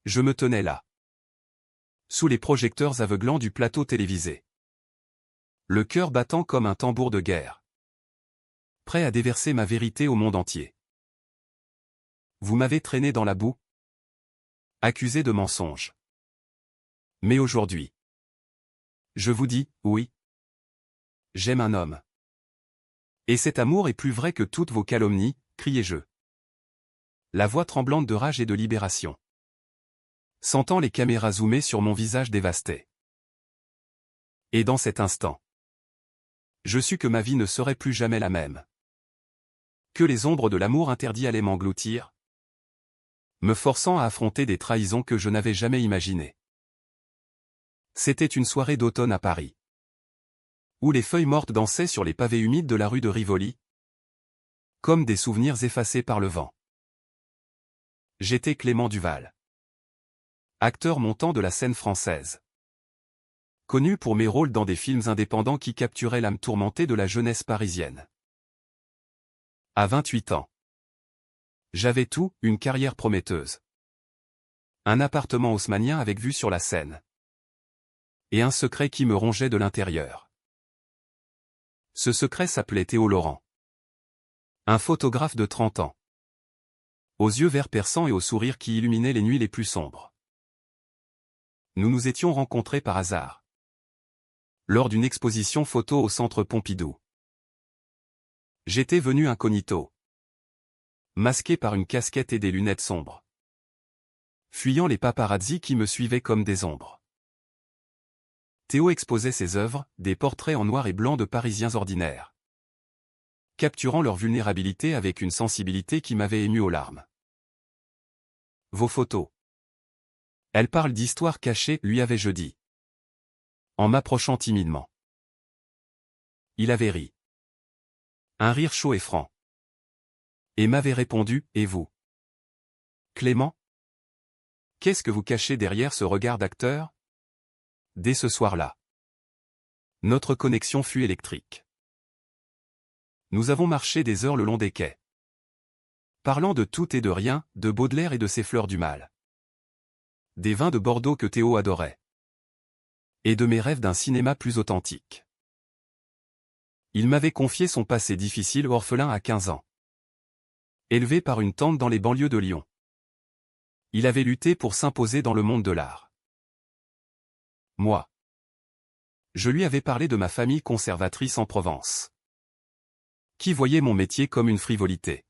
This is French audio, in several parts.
Je me tenais là, sous les projecteurs aveuglants du plateau télévisé, le cœur battant comme un tambour de guerre, prêt à déverser ma vérité au monde entier. Vous m'avez traîné dans la boue, accusé de mensonge. Mais aujourd'hui, je vous dis, oui, j'aime un homme. Et cet amour est plus vrai que toutes vos calomnies, criai-je, la voix tremblante de rage et de libération, sentant les caméras zoomer sur mon visage dévasté. Et dans cet instant, je sus que ma vie ne serait plus jamais la même. Que les ombres de l'amour interdit allaient m'engloutir, me forçant à affronter des trahisons que je n'avais jamais imaginées. C'était une soirée d'automne à Paris, où les feuilles mortes dansaient sur les pavés humides de la rue de Rivoli, comme des souvenirs effacés par le vent. J'étais Clément Duval, acteur montant de la scène française, connu pour mes rôles dans des films indépendants qui capturaient l'âme tourmentée de la jeunesse parisienne. À 28 ans, j'avais tout, une carrière prometteuse, un appartement haussmannien avec vue sur la Seine, et un secret qui me rongeait de l'intérieur. Ce secret s'appelait Théo Laurent. Un photographe de 30 ans, aux yeux verts perçants et au sourire qui illuminait les nuits les plus sombres. Nous nous étions rencontrés par hasard, lors d'une exposition photo au Centre Pompidou. J'étais venu incognito, masqué par une casquette et des lunettes sombres, fuyant les paparazzis qui me suivaient comme des ombres. Théo exposait ses œuvres, des portraits en noir et blanc de Parisiens ordinaires, capturant leur vulnérabilité avec une sensibilité qui m'avait ému aux larmes. Vos photos, elles parlent d'histoires cachées, lui avais-je dit, en m'approchant timidement. Il avait ri, un rire chaud et franc, et m'avait répondu, et vous, Clément? Qu'est-ce que vous cachez derrière ce regard d'acteur? Dès ce soir-là, notre connexion fut électrique. Nous avons marché des heures le long des quais, parlant de tout et de rien, de Baudelaire et de ses fleurs du mal, des vins de Bordeaux que Théo adorait, et de mes rêves d'un cinéma plus authentique. Il m'avait confié son passé difficile, orphelin à 15 ans, élevé par une tante dans les banlieues de Lyon. Il avait lutté pour s'imposer dans le monde de l'art. Moi, je lui avais parlé de ma famille conservatrice en Provence, qui voyait mon métier comme une frivolité.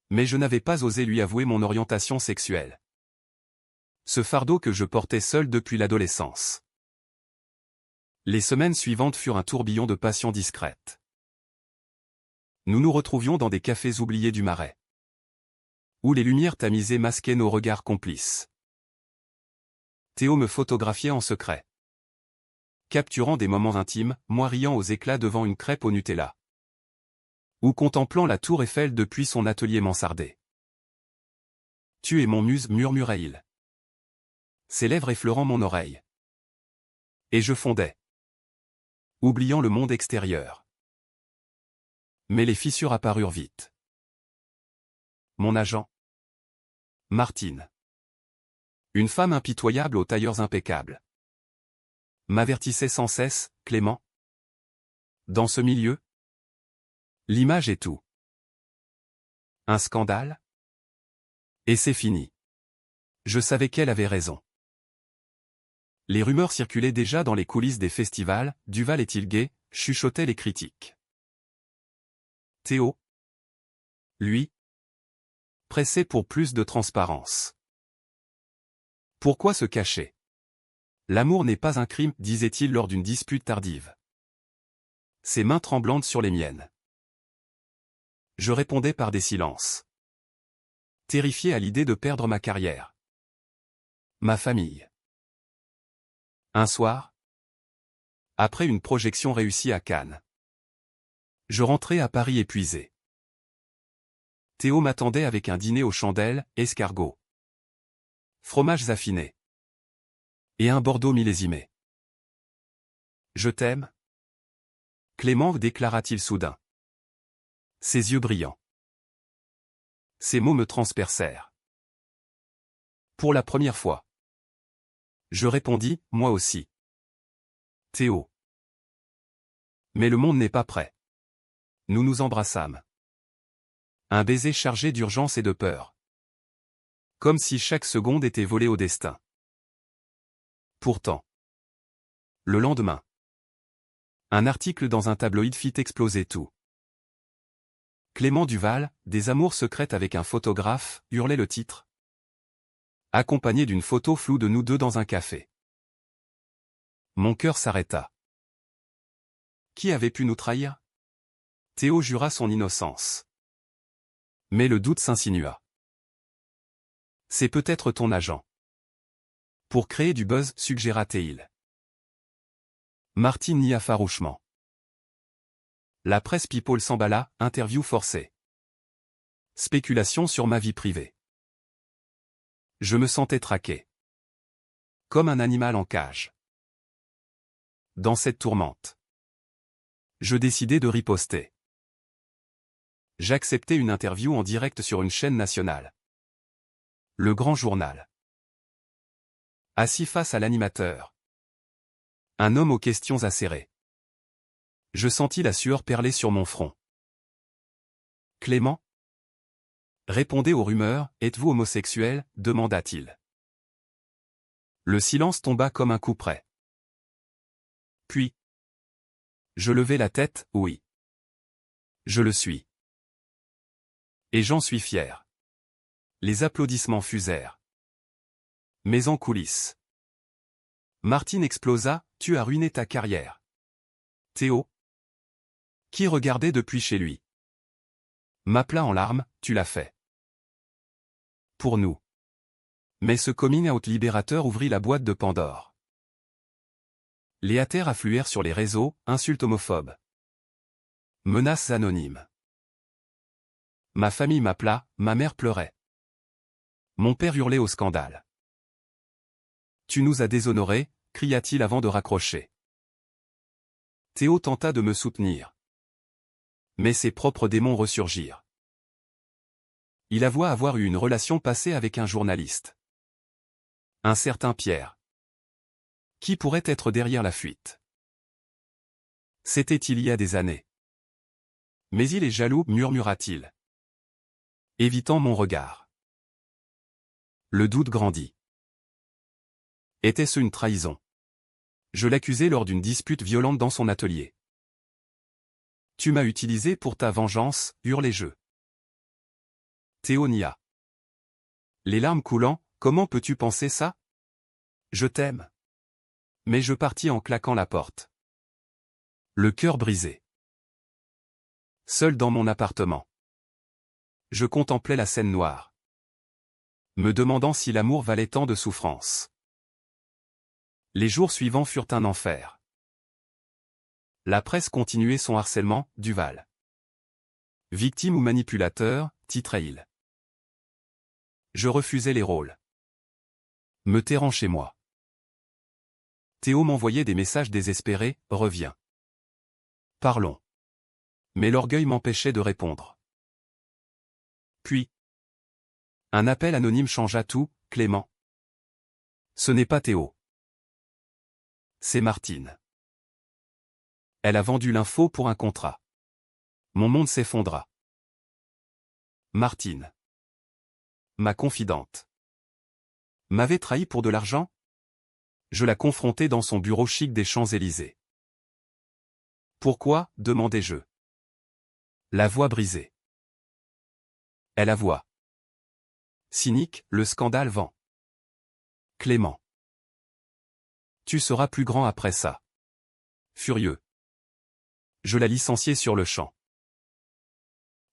Mais je n'avais pas osé lui avouer mon orientation sexuelle, ce fardeau que je portais seul depuis l'adolescence. Les semaines suivantes furent un tourbillon de passion discrète. Nous nous retrouvions dans des cafés oubliés du Marais, où les lumières tamisées masquaient nos regards complices. Théo me photographiait en secret, capturant des moments intimes, moi riant aux éclats devant une crêpe au Nutella, ou contemplant la tour Eiffel depuis son atelier mansardé. « Tu es mon muse » murmurait-il, ses lèvres effleurant mon oreille. Et je fondais, oubliant le monde extérieur. Mais les fissures apparurent vite. Mon agent, Martine, une femme impitoyable aux tailleurs impeccables, m'avertissait sans cesse, « Clément, dans ce milieu, l'image est tout. Un scandale? Et c'est fini. » Je savais qu'elle avait raison. Les rumeurs circulaient déjà dans les coulisses des festivals, Duval est-il gay, chuchotaient les critiques. Théo, lui, pressait pour plus de transparence. Pourquoi se cacher? L'amour n'est pas un crime, disait-il lors d'une dispute tardive, ses mains tremblantes sur les miennes. Je répondais par des silences, terrifié à l'idée de perdre ma carrière, ma famille. Un soir, après une projection réussie à Cannes, je rentrais à Paris épuisé. Théo m'attendait avec un dîner aux chandelles, escargots, fromages affinés, et un Bordeaux millésimé. « Je t'aime, Clément » déclara-t-il soudain, ses yeux brillants. Ces mots me transpercèrent. Pour la première fois. Je répondis, moi aussi. Théo. Mais le monde n'est pas prêt. Nous nous embrassâmes. Un baiser chargé d'urgence et de peur. Comme si chaque seconde était volée au destin. Pourtant. Le lendemain. Un article dans un tabloïd fit exploser tout. Clément Duval, des amours secrètes avec un photographe, hurlait le titre. Accompagné d'une photo floue de nous deux dans un café. Mon cœur s'arrêta. Qui avait pu nous trahir? Théo jura son innocence. Mais le doute s'insinua. C'est peut-être ton agent. Pour créer du buzz, suggéra-t-il. Martine nia farouchement. La presse people s'emballa, interview forcée. Spéculation sur ma vie privée. Je me sentais traqué. Comme un animal en cage. Dans cette tourmente. Je décidai de riposter. J'acceptais une interview en direct sur une chaîne nationale. Le Grand Journal. Assis face à l'animateur. Un homme aux questions acérées. Je sentis la sueur perler sur mon front. Clément? Répondez aux rumeurs, êtes-vous homosexuel? Demanda-t-il. Le silence tomba comme un coup près. Puis. Je levai la tête, oui. Je le suis. Et j'en suis fier. Les applaudissements fusèrent. Mais en coulisses. Martine explosa, tu as ruiné ta carrière. Théo? Qui regardait depuis chez lui? M'appela en larmes, tu l'as fait. Pour nous. Mais ce coming out libérateur ouvrit la boîte de Pandore. Les haters affluèrent sur les réseaux, insultes homophobes. Menaces anonymes. Ma famille m'appela, ma mère pleurait. Mon père hurlait au scandale. Tu nous as déshonorés, cria-t-il avant de raccrocher. Théo tenta de me soutenir. Mais ses propres démons ressurgirent. Il avoua avoir eu une relation passée avec un journaliste. Un certain Pierre. Qui pourrait être derrière la fuite? C'était il y a des années. Mais il est jaloux, murmura-t-il. Évitant mon regard. Le doute grandit. Était-ce une trahison? Je l'accusai lors d'une dispute violente dans son atelier. Tu m'as utilisé pour ta vengeance, hurlai-je. Théo nia. Les larmes coulant, comment peux-tu penser ça? Je t'aime. Mais je partis en claquant la porte. Le cœur brisé. Seul dans mon appartement. Je contemplais la scène noire. Me demandant si l'amour valait tant de souffrance. Les jours suivants furent un enfer. La presse continuait son harcèlement, Duval. Victime ou manipulateur, titrait-il. Je refusais les rôles. Me terrant chez moi. Théo m'envoyait des messages désespérés, reviens. Parlons. Mais l'orgueil m'empêchait de répondre. Puis. Un appel anonyme changea tout, Clément. Ce n'est pas Théo. C'est Martine. Elle a vendu l'info pour un contrat. Mon monde s'effondra. Martine. Ma confidente. M'avait trahi pour de l'argent? Je la confrontai dans son bureau chic des Champs-Élysées. Pourquoi? Demandai-je. La voix brisée. Elle avoua. Cynique, le scandale vend. Clément. Tu seras plus grand après ça. Furieux. Je la licenciai sur le champ.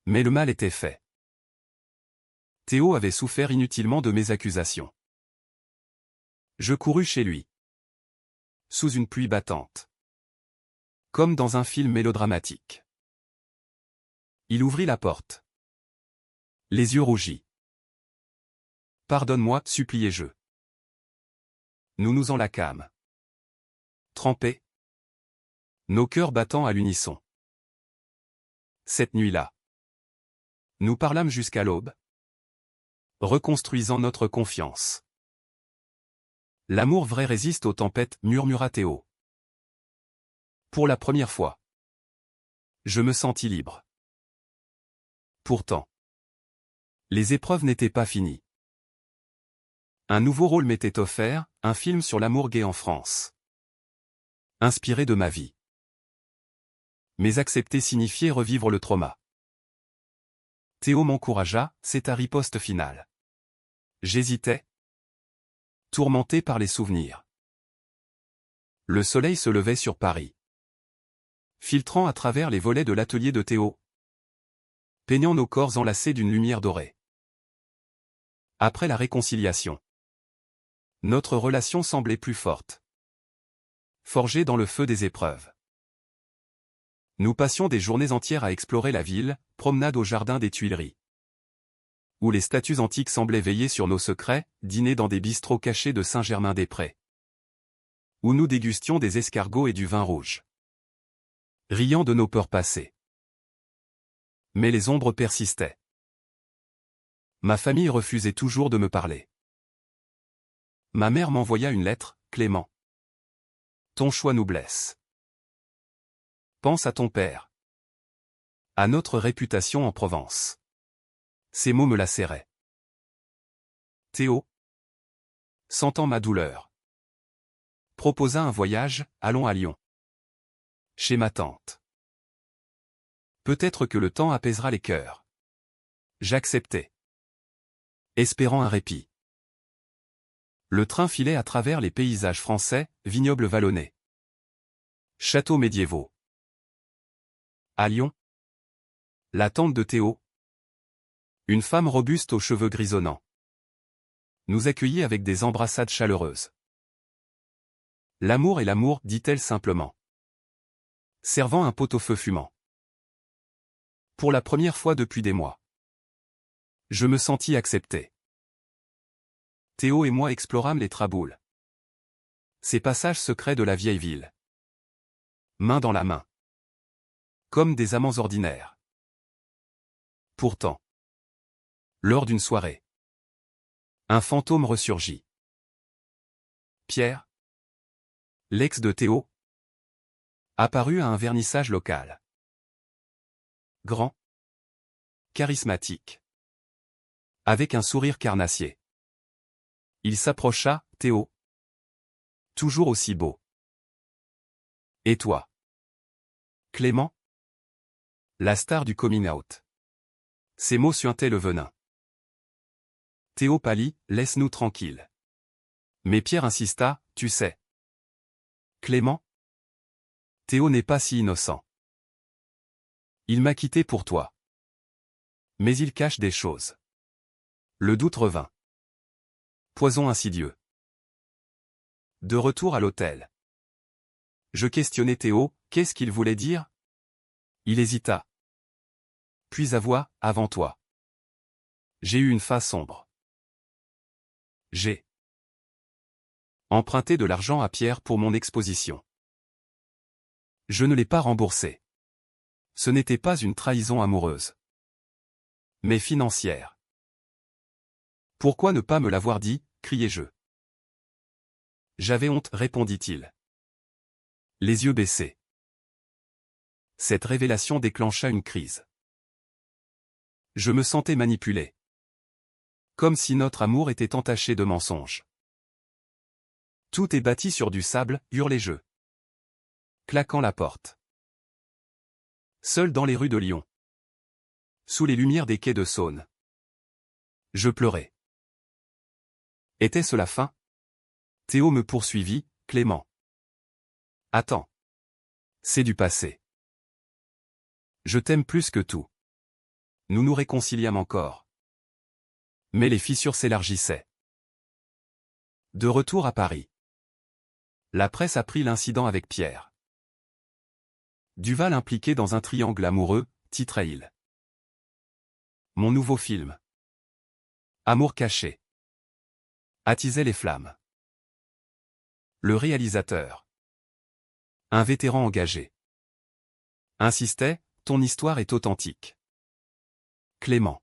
Mais le mal était fait. Théo avait souffert inutilement de mes accusations. Je courus chez lui. Sous une pluie battante. Comme dans un film mélodramatique. Il ouvrit la porte. Les yeux rougis. Pardonne-moi, suppliai-je. Nous nous enlaquâmes. Trempés. Nos cœurs battant à l'unisson. Cette nuit-là. Nous parlâmes jusqu'à l'aube. Reconstruisant notre confiance. L'amour vrai résiste aux tempêtes, murmura Théo. Pour la première fois. Je me sentis libre. Pourtant. Les épreuves n'étaient pas finies. Un nouveau rôle m'était offert, un film sur l'amour gay en France. Inspiré de ma vie. Mais accepter signifiait revivre le trauma. Théo m'encouragea, c'est ta riposte finale. J'hésitais. Tourmenté par les souvenirs. Le soleil se levait sur Paris. Filtrant à travers les volets de l'atelier de Théo. Peignant nos corps enlacés d'une lumière dorée. Après la réconciliation. Notre relation semblait plus forte. Forgée dans le feu des épreuves. Nous passions des journées entières à explorer la ville, promenade au jardin des Tuileries. Où les statues antiques semblaient veiller sur nos secrets, dîner dans des bistrots cachés de Saint-Germain-des-Prés. Où nous dégustions des escargots et du vin rouge. Riant de nos peurs passées. Mais les ombres persistaient. Ma famille refusait toujours de me parler. Ma mère m'envoya une lettre, Clément. Ton choix nous blesse. Pense à ton père. À notre réputation en Provence. Ces mots me lacéraient. Théo, sentant ma douleur, proposa un voyage, allons à Lyon. Chez ma tante. Peut-être que le temps apaisera les cœurs. J'acceptai. Espérant un répit. Le train filait à travers les paysages français, vignobles vallonnés. Châteaux médiévaux. À Lyon. La tante de Théo. Une femme robuste aux cheveux grisonnants. Nous accueillit avec des embrassades chaleureuses. L'amour est l'amour, dit-elle simplement. Servant un pot-au-feu fumant. Pour la première fois depuis des mois. Je me sentis accepté. Théo et moi explorâmes les Traboules. Ces passages secrets de la vieille ville. Main dans la main. Comme des amants ordinaires. Pourtant. Lors d'une soirée. Un fantôme ressurgit. Pierre. L'ex de Théo. Apparut à un vernissage local. Grand. Charismatique. Avec un sourire carnassier. Il s'approcha, Théo. Toujours aussi beau. Et toi? Clément? La star du coming out. Ces mots suintaient le venin. Théo pâlit, laisse-nous tranquilles. Mais Pierre insista, tu sais. Clément? Théo n'est pas si innocent. Il m'a quitté pour toi. Mais il cache des choses. Le doute revint. Poison insidieux. De retour à l'hôtel. Je questionnai Théo, qu'est-ce qu'il voulait dire? Il hésita. Puis avoua, avant toi. J'ai eu une phase sombre. J'ai emprunté de l'argent à Pierre pour mon exposition. Je ne l'ai pas remboursé. Ce n'était pas une trahison amoureuse. Mais financière. Pourquoi ne pas me l'avoir dit, criai-je. J'avais honte, répondit-il. Les yeux baissés. Cette révélation déclencha une crise. Je me sentais manipulé. Comme si notre amour était entaché de mensonges. Tout est bâti sur du sable, hurlai-je. Claquant la porte. Seul dans les rues de Lyon. Sous les lumières des quais de Saône. Je pleurais. Était-ce la fin? Théo me poursuivit, Clément. Attends. C'est du passé. Je t'aime plus que tout. Nous nous réconciliâmes encore. Mais les fissures s'élargissaient. De retour à Paris. La presse apprit l'incident avec Pierre. Duval impliqué dans un triangle amoureux, titrait-il. Mon nouveau film. Amour caché. Attisait les flammes. Le réalisateur. Un vétéran engagé. Insistait, ton histoire est authentique. Clément.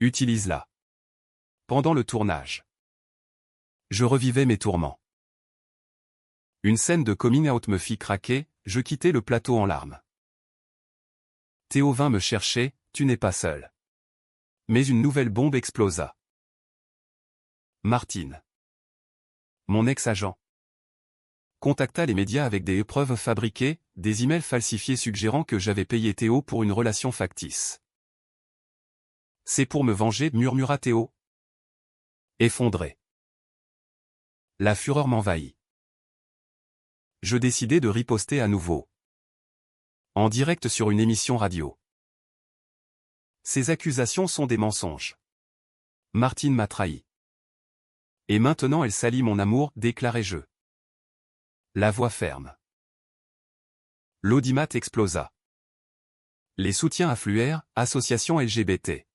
Utilise-la. Pendant le tournage. Je revivais mes tourments. Une scène de coming out me fit craquer, je quittai le plateau en larmes. Théo vint me chercher, tu n'es pas seul. Mais une nouvelle bombe explosa. Martine, mon ex-agent, contacta les médias avec des preuves fabriquées, des emails falsifiés suggérant que j'avais payé Théo pour une relation factice. C'est pour me venger, murmura Théo. Effondré. La fureur m'envahit. Je décidai de riposter à nouveau. En direct sur une émission radio. Ces accusations sont des mensonges. Martine m'a trahi. Et maintenant elle salit mon amour, déclarai-je. La voix ferme. L'audimat explosa. Les soutiens affluèrent, associations LGBT.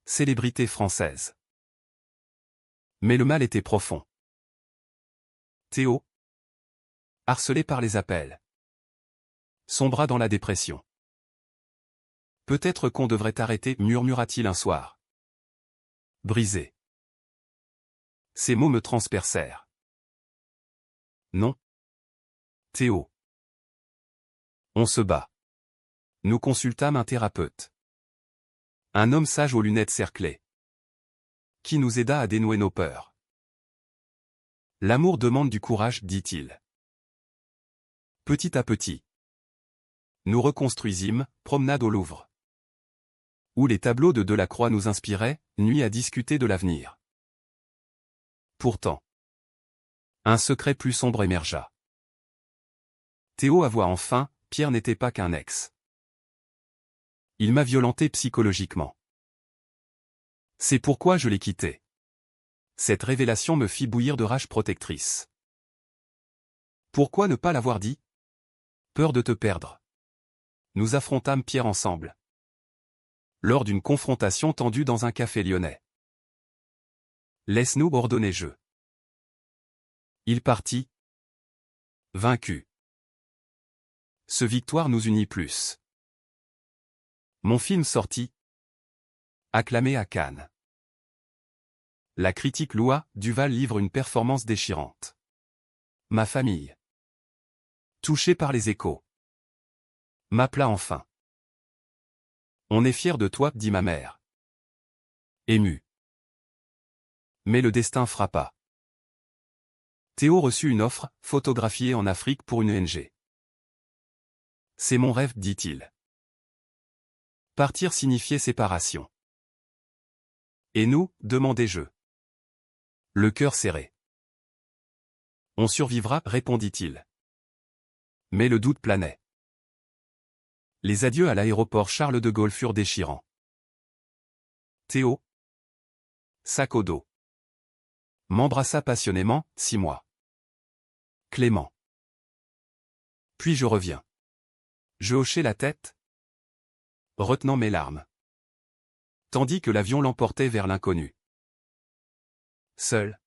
Célébrités françaises. Mais le mal était profond. Théo, harcelé par les appels, sombra dans la dépression. Peut-être qu'on devrait arrêter, murmura-t-il un soir. Brisé. Ces mots me transpercèrent. Non. Théo. On se bat. Nous consultâmes un thérapeute. Un homme sage aux lunettes cerclées. Qui nous aida à dénouer nos peurs. L'amour demande du courage, dit-il. Petit à petit. Nous reconstruisîmes, promenade au Louvre. Où les tableaux de Delacroix nous inspiraient, nuit à discuter de l'avenir. Pourtant. Un secret plus sombre émergea. Théo avoua enfin, Pierre n'était pas qu'un ex. Il m'a violenté psychologiquement. C'est pourquoi je l'ai quitté. Cette révélation me fit bouillir de rage protectrice. Pourquoi ne pas l'avoir dit? Peur de te perdre. Nous affrontâmes Pierre ensemble. Lors d'une confrontation tendue dans un café lyonnais. Laisse-nous, ordonnai-je. Il partit. Vaincu. Ce victoire nous unit plus. Mon film sortit. Acclamé à Cannes. La critique loua, Duval livre une performance déchirante. Ma famille. Touchée par les échos. M'appela enfin. On est fier de toi, dit ma mère. Ému. Mais le destin frappa. Théo reçut une offre, photographiée en Afrique pour une ONG. C'est mon rêve, dit-il. Partir signifiait séparation. Et nous, demandai-je. Le cœur serré. On survivra, répondit-il. Mais le doute planait. Les adieux à l'aéroport Charles de Gaulle furent déchirants. Théo, sac au dos, m'embrassa passionnément, 6 mois. Clément. Puis je reviens. Je hochai la tête, retenant mes larmes. Tandis que l'avion l'emportait vers l'inconnu. Seul.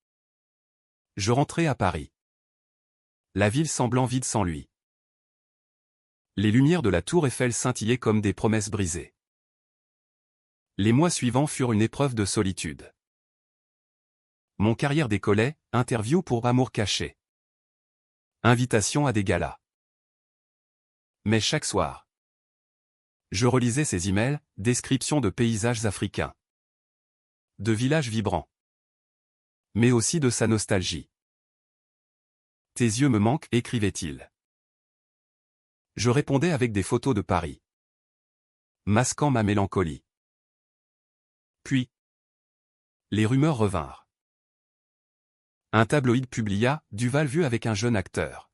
Je rentrai à Paris. La ville semblant vide sans lui. Les lumières de la tour Eiffel scintillaient comme des promesses brisées. Les mois suivants furent une épreuve de solitude. Mon carrière décollait, interview pour Amour caché. Invitation à des galas. Mais chaque soir, je relisais ses emails, descriptions de paysages africains. De villages vibrants. Mais aussi de sa nostalgie. Tes yeux me manquent, écrivait-il. Je répondais avec des photos de Paris. Masquant ma mélancolie. Puis, les rumeurs revinrent. Un tabloïd publia, Duval vu avec un jeune acteur.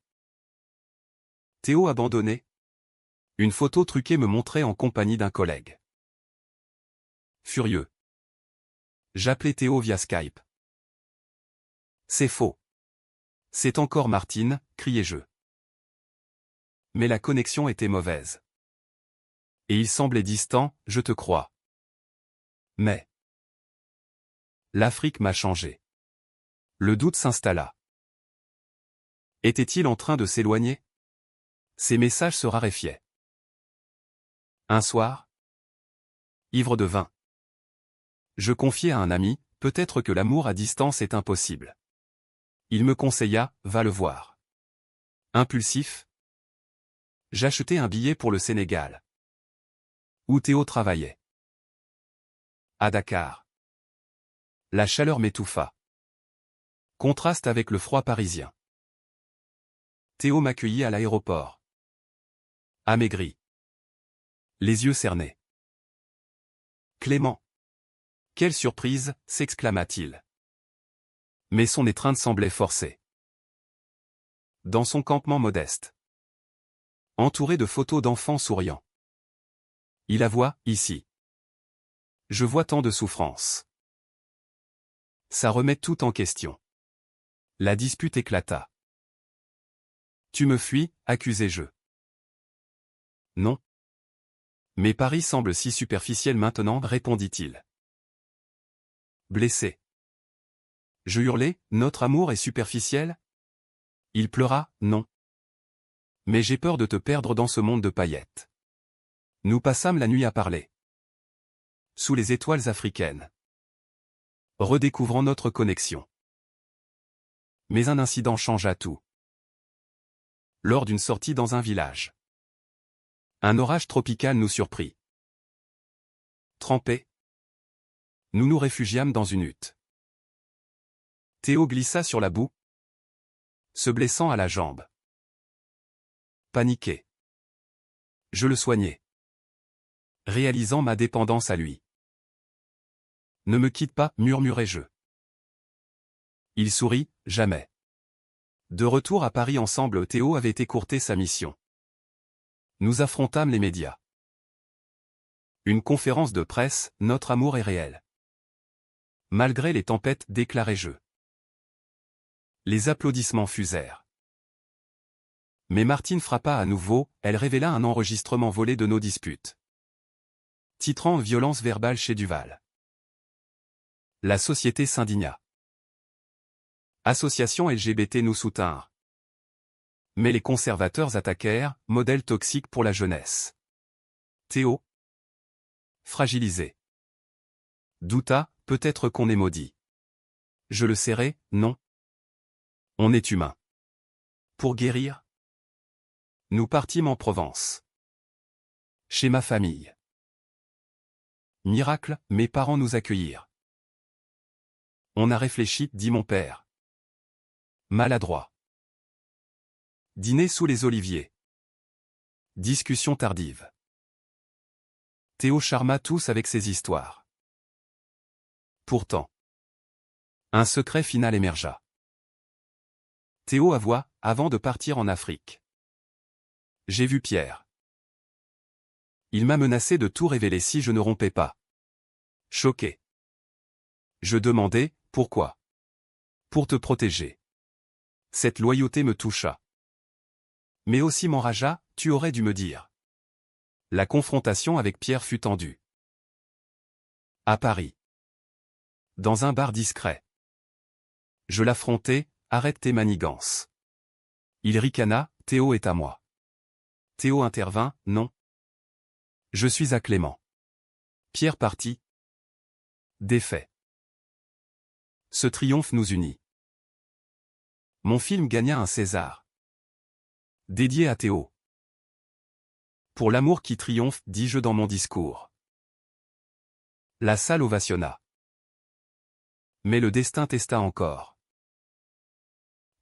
Théo abandonné. Une photo truquée me montrait en compagnie d'un collègue. Furieux. J'appelais Théo via Skype. C'est faux. C'est encore Martine, criai-je. Mais la connexion était mauvaise. Et il semblait distant, je te crois. Mais l'Afrique m'a changé. Le doute s'installa. Était-il en train de s'éloigner? Ses messages se raréfiaient. Un soir, ivre de vin, je confiai à un ami, peut-être que l'amour à distance est impossible. Il me conseilla, va le voir. Impulsif. J'achetai un billet pour le Sénégal, où Théo travaillait. À Dakar. La chaleur m'étouffa. Contraste avec le froid parisien. Théo m'accueillit à l'aéroport. Amaigri. Les yeux cernés. Clément. Quelle surprise, s'exclama-t-il. Mais son étreinte semblait forcée. Dans son campement modeste. Entouré de photos d'enfants souriants. Il avoua, ici. Je vois tant de souffrance. Ça remet tout en question. La dispute éclata. Tu me fuis, accusai-je. Non. Mais Paris semble si superficiel maintenant, répondit-il. Blessé. Je hurlai, notre amour est superficiel? Il pleura, non. Mais j'ai peur de te perdre dans ce monde de paillettes. Nous passâmes la nuit à parler. Sous les étoiles africaines. Redécouvrant notre connexion. Mais un incident changea tout. Lors d'une sortie dans un village. Un orage tropical nous surprit. Trempés. Nous nous réfugiâmes dans une hutte. Théo glissa sur la boue, se blessant à la jambe. Paniqué. Je le soignai. Réalisant ma dépendance à lui. Ne me quitte pas, murmurai-je. Il sourit, jamais. De retour à Paris ensemble, Théo avait écourté sa mission. Nous affrontâmes les médias. Une conférence de presse, notre amour est réel. Malgré les tempêtes, déclarai-je. Les applaudissements fusèrent. Mais Martine frappa à nouveau, elle révéla un enregistrement volé de nos disputes. Titrant Violence verbale chez Duval. La société s'indigna. Associations LGBT nous soutinrent. Mais les conservateurs attaquèrent, modèle toxique pour la jeunesse. Théo. Fragilisé. Douta, peut-être qu'on est maudit. Je le serrai, non. On est humain. Pour guérir. Nous partîmes en Provence. Chez ma famille. Miracle, mes parents nous accueillirent. On a réfléchi, dit mon père. Maladroit. Dîner sous les oliviers. Discussion tardive. Théo charma tous avec ses histoires. Pourtant. Un secret final émergea. Théo avoua, avant de partir en Afrique. J'ai vu Pierre. Il m'a menacé de tout révéler si je ne rompais pas. Choqué. Je demandai, pourquoi? Pour te protéger. Cette loyauté me toucha. Mais aussi m'enragea, tu aurais dû me dire. La confrontation avec Pierre fut tendue. À Paris. Dans un bar discret. Je l'affrontai, arrête tes manigances. Il ricana, Théo est à moi. Théo intervint, non. Je suis à Clément. Pierre partit. Défait. Ce triomphe nous unit. Mon film gagna un César. Dédié à Théo. Pour l'amour qui triomphe, dis-je dans mon discours. La salle ovationna. Mais le destin testa encore.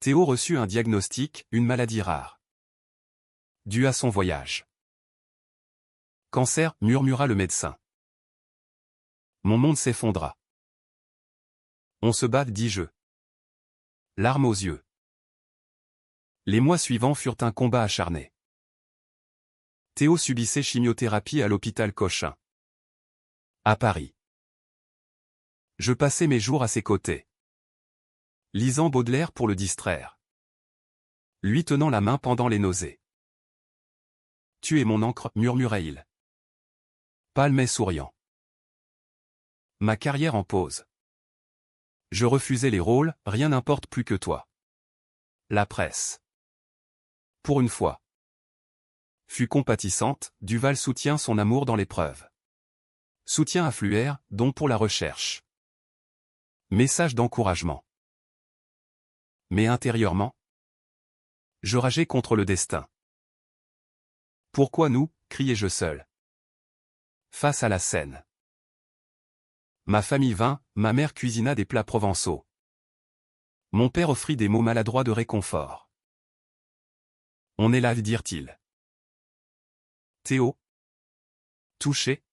Théo reçut un diagnostic, une maladie rare. Due à son voyage. Cancer, murmura le médecin. Mon monde s'effondra. On se bat, dis-je. Larmes aux yeux. Les mois suivants furent un combat acharné. Théo subissait chimiothérapie à l'hôpital Cochin. À Paris. Je passais mes jours à ses côtés. Lisant Baudelaire pour le distraire. Lui tenant la main pendant les nausées. Tu es mon encre, murmurait-il. Pâle mais souriant. Ma carrière en pause. Je refusais les rôles, rien n'importe plus que toi. La presse. Pour une fois. Fut compatissante, Duval soutient son amour dans l'épreuve. Soutien affluèrent, dont pour la recherche. Message d'encouragement. Mais intérieurement, je rageais contre le destin. Pourquoi nous, criai-je seul. Face à la scène. Ma famille vint, ma mère cuisina des plats provençaux. Mon père offrit des mots maladroits de réconfort. On est là, dirent-ils. Théo, touché,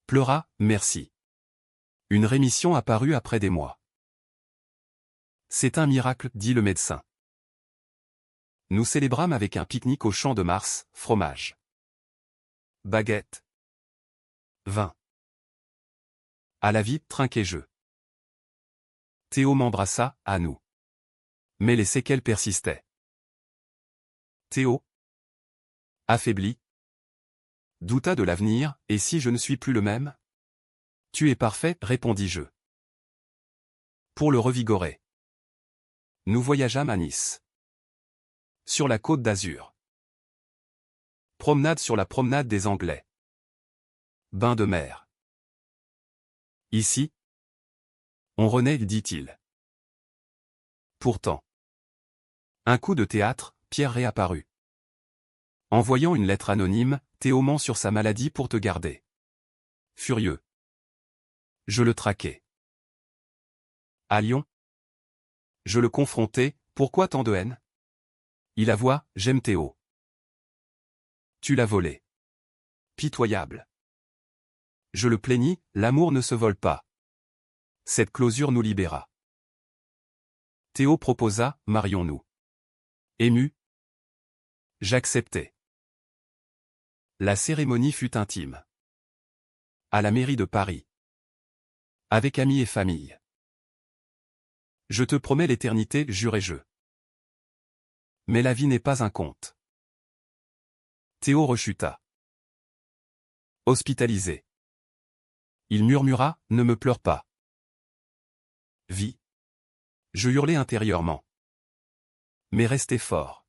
pleura, merci. Une rémission apparut après des mois. C'est un miracle, dit le médecin. Nous célébrâmes avec un pique-nique au champ de Mars, fromage, baguette, vin. À la vie, trinquai-je. Théo m'embrassa, à nous. Mais les séquelles persistaient. Théo, affaibli, douta de l'avenir, et si je ne suis plus le même? Tu es parfait, répondis-je. Pour le revigorer. Nous voyageâmes à Nice. Sur la côte d'Azur. Promenade sur la promenade des Anglais. Bain de mer. Ici, on renaît, dit-il. Pourtant. Un coup de théâtre, Pierre réapparut. En voyant une lettre anonyme, Théo ment sur sa maladie pour te garder. Furieux. Je le traquai. À Lyon. Je le confrontai, pourquoi tant de haine? Il avoua, j'aime Théo. Tu l'as volé. Pitoyable. Je le plaignis, l'amour ne se vole pas. Cette closure nous libéra. Théo proposa, marions-nous. Ému. J'acceptai. La cérémonie fut intime. À la mairie de Paris. Avec amis et famille. Je te promets l'éternité, jurai-je. Mais la vie n'est pas un conte. Théo rechuta. Hospitalisé. Il murmura, ne me pleure pas. Vie. Je hurlai intérieurement. Mais restai fort.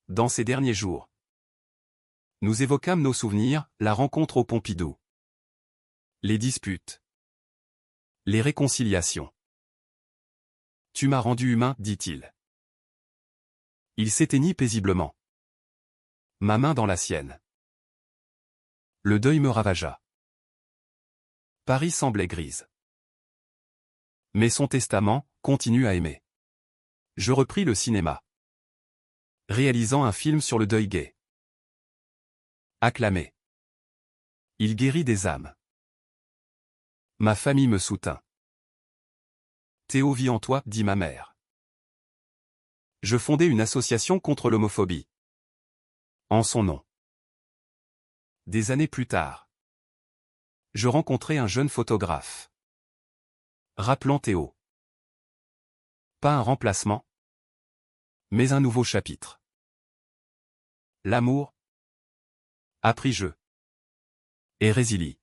Dans ces derniers jours, nous évoquâmes nos souvenirs, la rencontre au Pompidou. Les disputes. Les réconciliations. Tu m'as rendu humain, dit-il. Il s'éteignit paisiblement. Ma main dans la sienne. Le deuil me ravagea. Paris semblait grise. Mais son testament, continue à aimer. Je repris le cinéma. Réalisant un film sur le deuil gay. Acclamé. Il guérit des âmes. Ma famille me soutint. Théo vit en toi, dit ma mère. Je fondai une association contre l'homophobie. En son nom. Des années plus tard. Je rencontrai un jeune photographe. Rappelant Théo. Pas un remplacement, mais un nouveau chapitre. L'amour, appris-je, et résilie.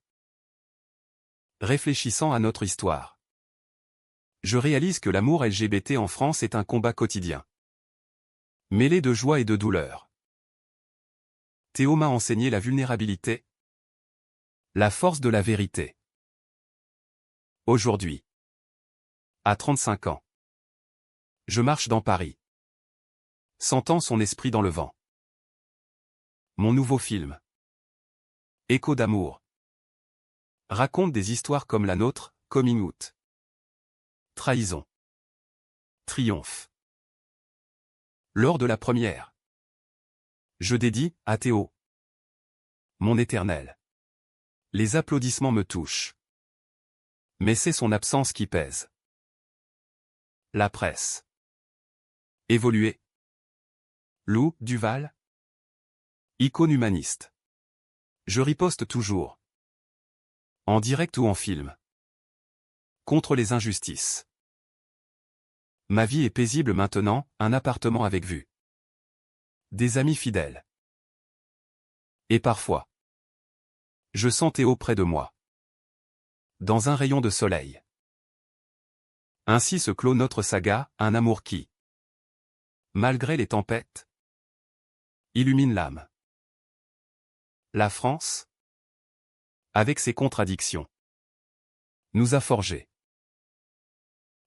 Réfléchissant à notre histoire. Je réalise que l'amour LGBT en France est un combat quotidien. Mêlé de joie et de douleur. Théo m'a enseigné la vulnérabilité, la force de la vérité. Aujourd'hui, à 35 ans, je marche dans Paris, sentant son esprit dans le vent. Mon nouveau film, Écho d'amour, raconte des histoires comme la nôtre, coming out, trahison, triomphe. Lors de la première, je dédie, à Théo, mon éternel. Les applaudissements me touchent. Mais c'est son absence qui pèse. La presse. Évoluer. Lou Duval. Icône humaniste. Je riposte toujours. En direct ou en film. Contre les injustices. Ma vie est paisible maintenant, un appartement avec vue. Des amis fidèles. Et parfois, je sens Théo près de moi. Dans un rayon de soleil. Ainsi se clôt notre saga, un amour qui, malgré les tempêtes, illumine l'âme. La France, avec ses contradictions, nous a forgés.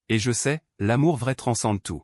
Et je sais, l'amour vrai transcende tout.